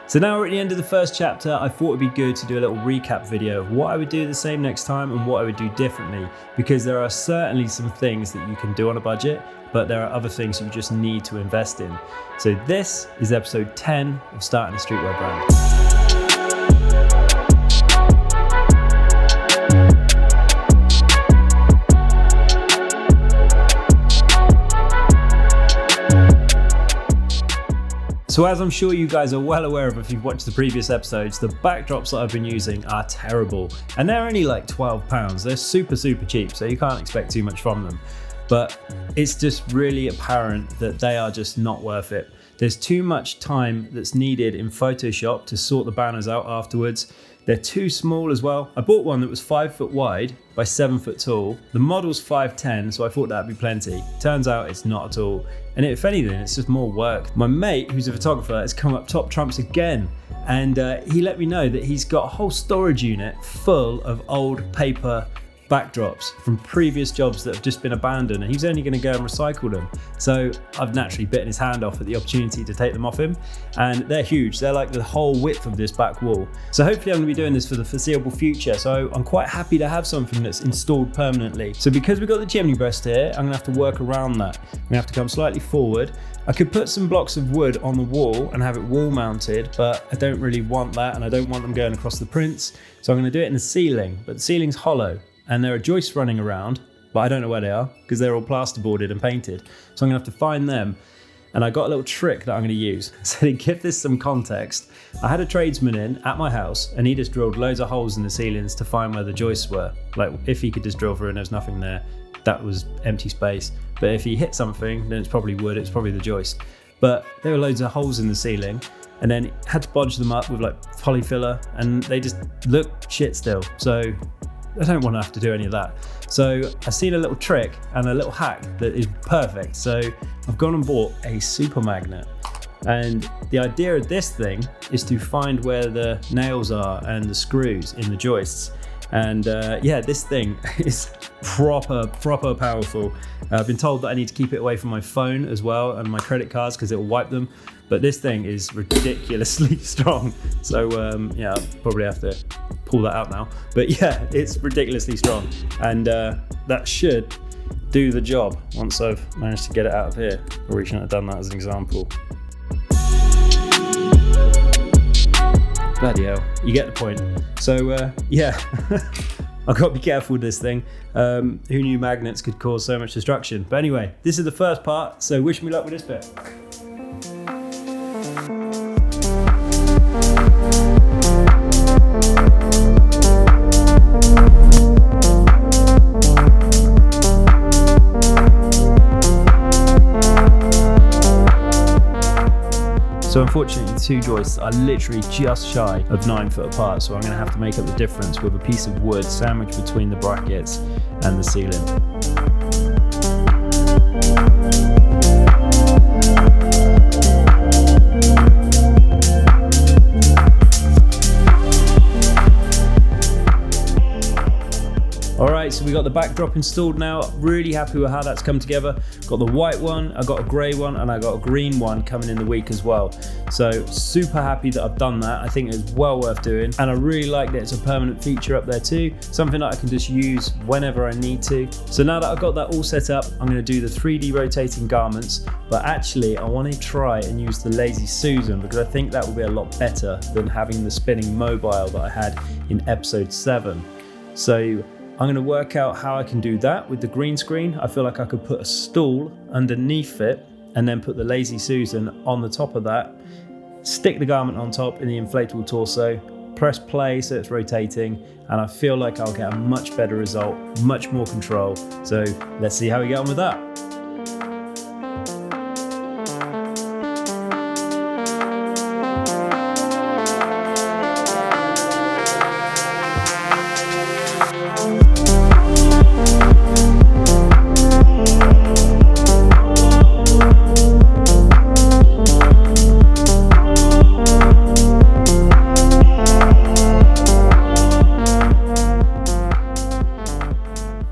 So now we're at the end of the first chapter. I thought it'd be good to do a little recap video of what I would do the same next time and what I would do differently, because there are certainly some things that you can do on a budget, but there are other things you just need to invest in. So this is episode 10 of Starting a Streetwear Brand. So as I'm sure you guys are well aware of if you've watched the previous episodes, the backdrops that I've been using are terrible. And they're only like £12. They're super cheap, so you can't expect too much from them. But it's just really apparent that they are just not worth it. There's too much time that's needed in Photoshop to sort the banners out afterwards. They're too small as well. I bought one that was 5 foot wide by 7 foot tall. The model's 5'10", so I thought that'd be plenty. Turns out it's not at all. And if anything, it's just more work. My mate, who's a photographer, has come up top trumps again. And he let me know that he's got a whole storage unit full of old paper backdrops from previous jobs that have just been abandoned, and he's only going to go and recycle them. So I've naturally bitten his hand off at the opportunity to take them off him, and they're huge. They're like the whole width of this back wall. So hopefully I'm going to be doing this for the foreseeable future. So I'm quite happy to have something that's installed permanently. So because we've got the chimney breast here, I'm going to have to work around that. I'm going to have to come slightly forward. I could put some blocks of wood on the wall and have it wall mounted, but I don't really want that, and I don't want them going across the prints. So I'm going to do it in the ceiling, but the ceiling's hollow. And there are joists running around, but I don't know where they are because they're all plasterboarded and painted. So I'm gonna have to find them. And I got a little trick that I'm gonna use. So to give this some context, I had a tradesman in at my house and he just drilled loads of holes in the ceilings to find where the joists were. Like if he could just drill through and there's nothing there, that was empty space. But if he hit something, then it's probably wood, it's probably the joist. But there were loads of holes in the ceiling, and then had to bodge them up with like polyfiller, and they just look shit still. So I don't want to have to do any of that. So I've seen a little trick and a little hack that is perfect. So I've gone and bought a super magnet. And the idea of this thing is to find where the nails are and the screws in the joists. And yeah, this thing is proper powerful. I've been told that I need to keep it away from my phone as well and my credit cards because it will wipe them. But this thing is ridiculously strong. So yeah, I'll probably have to pull that out now. But yeah, it's ridiculously strong. And that should do the job once I've managed to get it out of here. Or we shouldn't have done that as an example. Bloody hell, you get the point. So yeah, I've got to be careful with this thing. Who knew magnets could cause so much destruction? But anyway, this is the first part, so wish me luck with this bit. So unfortunately, the two joists are literally just shy of 9 foot apart, so I'm going to have to make up the difference with a piece of wood sandwiched between the brackets and the ceiling. Alright, so we got the backdrop installed now. Really happy with how that's come together. Got the white one, I got a grey one, and I got a green one coming in the week as well. So super happy that I've done that. I think it's well worth doing. And I really like that it's a permanent feature up there too. Something that I can just use whenever I need to. So now that I've got that all set up, I'm going to do the 3D rotating garments. But actually, I want to try and use the Lazy Susan because I think that will be a lot better than having the spinning mobile that I had in episode 7. So I'm going to work out how I can do that with the green screen. I feel like I could put a stool underneath it and then put the Lazy Susan on the top of that, stick the garment on top in the inflatable torso, press play so it's rotating, and I feel like I'll get a much better result, much more control. So let's see how we get on with that.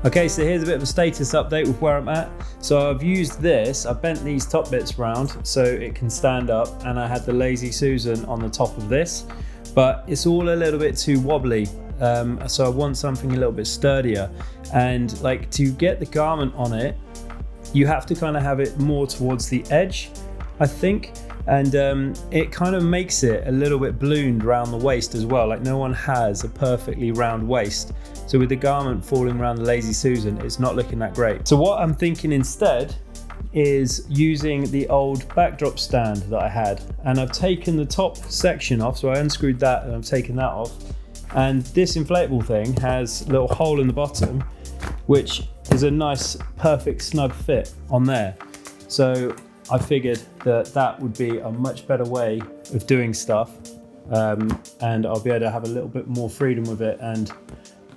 Okay, so here's a bit of a status update with where I'm at. So I've used this, I've bent these top bits round so it can stand up, and I had the Lazy Susan on the top of this, but it's all a little bit too wobbly. So I want something a little bit sturdier, and like to get the garment on it, you have to kind of have it more towards the edge, I think. And it kind of makes it a little bit ballooned around the waist as well. Like no one has a perfectly round waist. So with the garment falling around the Lazy Susan, it's not looking that great. So what I'm thinking instead is using the old backdrop stand that I had. And I've taken the top section off, so I unscrewed that and I've taken that off. And this inflatable thing has a little hole in the bottom, which is a nice, perfect, snug fit on there. So I figured that that would be a much better way of doing stuff, and I'll be able to have a little bit more freedom with it and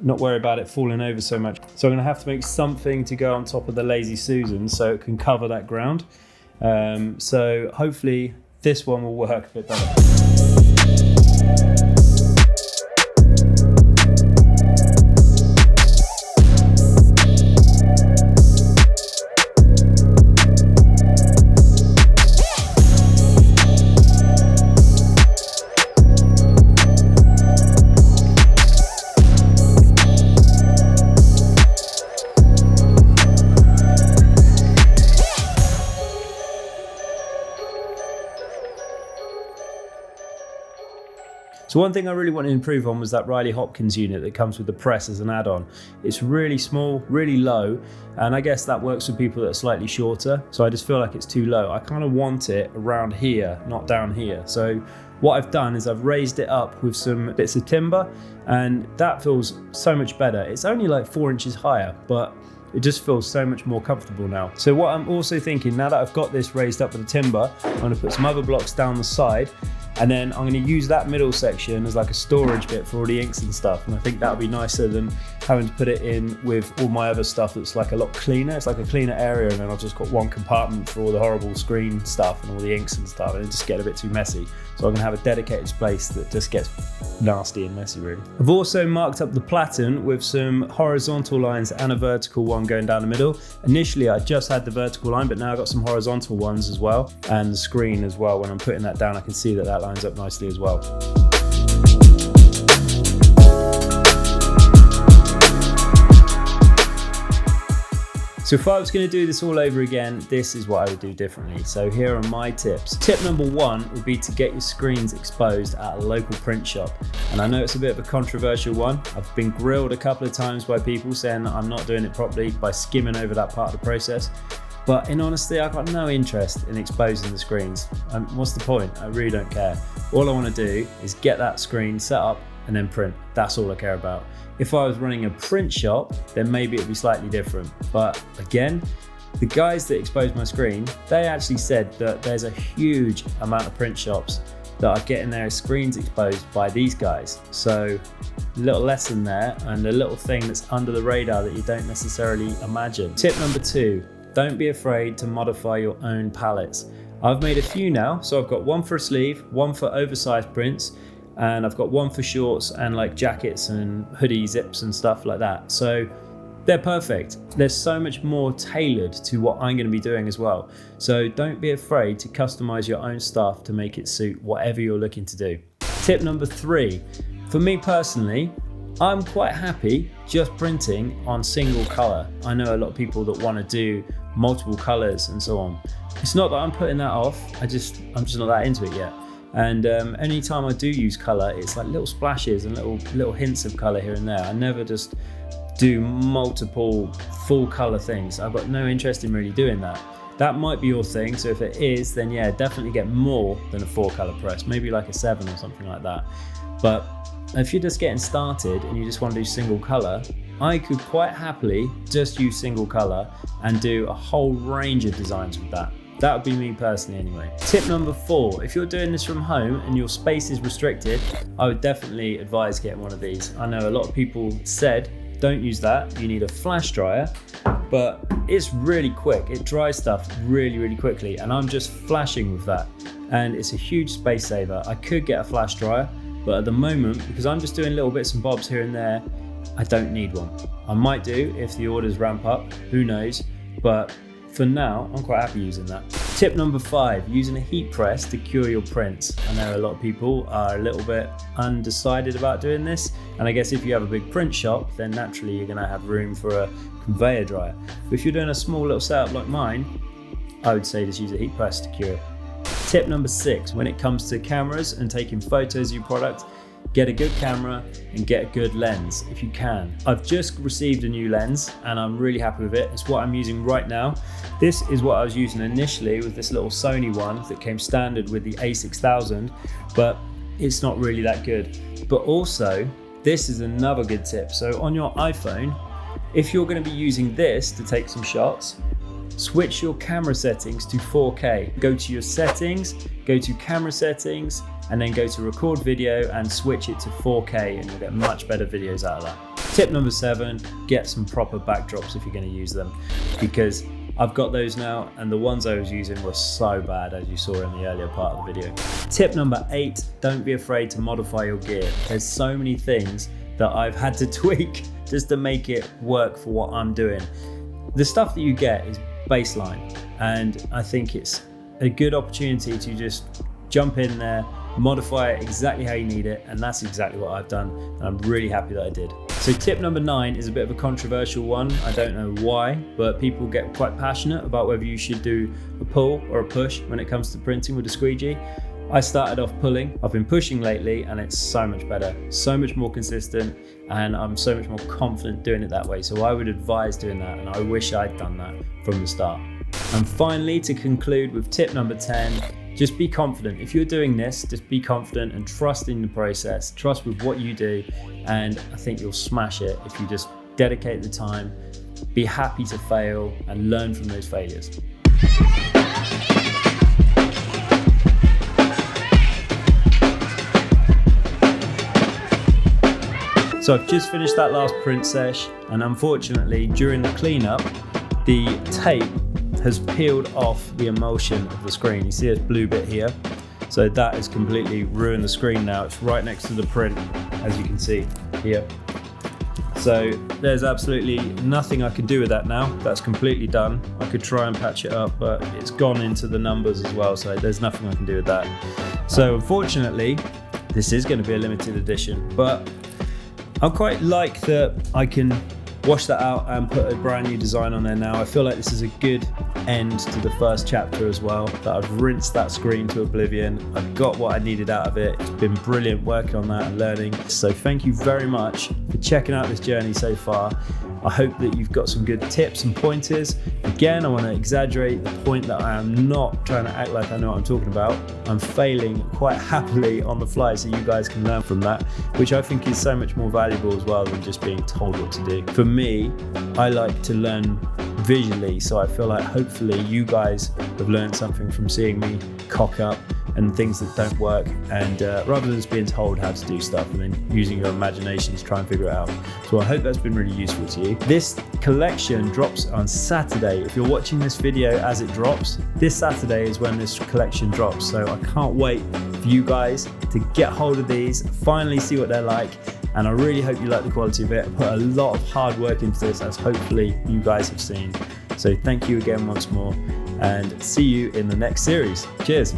not worry about it falling over so much. So I'm gonna have to make something to go on top of the Lazy Susan so it can cover that ground. So hopefully this one will work a bit better. So one thing I really wanted to improve on was that Riley Hopkins unit that comes with the press as an add-on. It's really small, really low, and I guess that works for people that are slightly shorter, so I just feel like it's too low. I kind of want it around here, not down here. So what I've done is I've raised it up with some bits of timber, and that feels so much better. It's only like 4 inches higher, but it just feels so much more comfortable now. So what I'm also thinking, now that I've got this raised up with the timber, I'm gonna put some other blocks down the side, and then I'm going to use that middle section as like a storage bit for all the inks and stuff. And I think that would be nicer than having to put it in with all my other stuff that's like a lot cleaner. It's like a cleaner area, and then I've just got one compartment for all the horrible screen stuff and all the inks and stuff, and it just gets a bit too messy. So I'm going to have a dedicated space that just gets nasty and messy really. I've also marked up the platen with some horizontal lines and a vertical one going down the middle. Initially I just had the vertical line, but now I've got some horizontal ones as well, and the screen as well. When I'm putting that down, I can see that that lines up nicely as well. So if I was going to do this all over again, this is what I would do differently. So here are my tips. Tip number 1 would be to get your screens exposed at a local print shop. And I know it's a bit of a controversial one. I've been grilled a couple of times by people saying that I'm not doing it properly by skimming over that part of the process. But in honesty, I've got no interest in exposing the screens. What's the point? I really don't care. All I want to do is get that screen set up and then print. That's all I care about. If I was running a print shop, then maybe it'd be slightly different. But again, the guys that exposed my screen, they actually said that there's a huge amount of print shops that are getting their screens exposed by these guys. So a little lesson there, and a little thing that's under the radar that you don't necessarily imagine. Tip number 2, don't be afraid to modify your own palettes. I've made a few now, so I've got one for a sleeve, one for oversized prints, and I've got one for shorts and like jackets and hoodie zips and stuff like that. So they're perfect. There's so much more tailored to what I'm going to be doing as well. So don't be afraid to customize your own stuff to make it suit whatever you're looking to do. Tip number 3, for me personally, I'm quite happy just printing on single color. I know a lot of people that want to do multiple colors and so on. It's not that I'm putting that off, I'm just not that into it yet. And anytime I do use color, it's like little splashes and little hints of color here and there. I never just do multiple full color things. I've got no interest in really doing that. That might be your thing, so if it is, then yeah, definitely get more than a 4 color press, maybe like a 7 or something like that. But if you're just getting started and you just want to do single color, I could quite happily just use single color and do a whole range of designs with that. That would be me personally anyway. Tip number 4, if you're doing this from home and your space is restricted, I would definitely advise getting one of these. I know a lot of people said, don't use that, you need a flash dryer, but it's really quick. It dries stuff really, really quickly, and I'm just flashing with that. And it's a huge space saver. I could get a flash dryer, but at the moment, because I'm just doing little bits and bobs here and there, I don't need one. I might do if the orders ramp up, who knows, but for now, I'm quite happy using that. Tip number 5, using a heat press to cure your prints. I know a lot of people are a little bit undecided about doing this, and I guess if you have a big print shop, then naturally you're gonna have room for a conveyor dryer. But if you're doing a small little setup like mine, I would say just use a heat press to cure it. Tip number 6, when it comes to cameras and taking photos of your product, get a good camera and get a good lens if you can. I've just received a new lens and I'm really happy with it. It's what I'm using right now. This is what I was using initially with this little Sony one that came standard with the a6000, but it's not really that good. But also, this is another good tip. So on your iPhone, if you're going to be using this to take some shots, switch your camera settings to 4K. Go to your settings, go to camera settings, and then go to record video and switch it to 4K, and you'll get much better videos out of that. Tip number 7, get some proper backdrops if you're going to use them, because I've got those now and the ones I was using were so bad, as you saw in the earlier part of the video. Tip number 8, don't be afraid to modify your gear. There's so many things that I've had to tweak just to make it work for what I'm doing. The stuff that you get is baseline, and I think it's a good opportunity to just jump in there, modify it exactly how you need it, and that's exactly what I've done, and I'm really happy that I did. So tip number 9 is a bit of a controversial one. I don't know why, but people get quite passionate about whether you should do a pull or a push when it comes to printing with a squeegee. I started off pulling, I've been pushing lately, and it's so much better, so much more consistent, and I'm so much more confident doing it that way. So I would advise doing that, and I wish I'd done that from the start. And finally, to conclude with tip number 10, just be confident. If you're doing this, just be confident and trust in the process, trust with what you do, and I think you'll smash it if you just dedicate the time, be happy to fail, and learn from those failures. So I've just finished that last print sesh, and unfortunately during the cleanup, the tape has peeled off the emulsion of the screen. You see this blue bit here? So that has completely ruined the screen now. It's right next to the print, as you can see here. So there's absolutely nothing I can do with that now. That's completely done. I could try and patch it up, but it's gone into the numbers as well, so there's nothing I can do with that. So unfortunately, this is going to be a limited edition, but I quite like that I can wash that out and put a brand new design on there now. I feel like this is a good end to the first chapter as well, that I've rinsed that screen to oblivion. I've got what I needed out of it. It's been brilliant working on that and learning. So thank you very much for checking out this journey so far. I hope that you've got some good tips and pointers. Again, I want to exaggerate the point that I am not trying to act like I know what I'm talking about. I'm failing quite happily on the fly, so you guys can learn from that, which I think is so much more valuable as well than just being told what to do. For me, I like to learn visually, so I feel like hopefully you guys have learned something from seeing me cock up and things that don't work, and rather than just being told how to do stuff and then using your imagination to try and figure it out. So I hope that's been really useful to you. This collection drops on Saturday. If you're watching this video as it drops, this Saturday is when this collection drops. So I can't wait for you guys to get hold of these, finally see what they're like. And I really hope you like the quality of it. I put a lot of hard work into this, as hopefully you guys have seen. So thank you again once more, and see you in the next series. Cheers.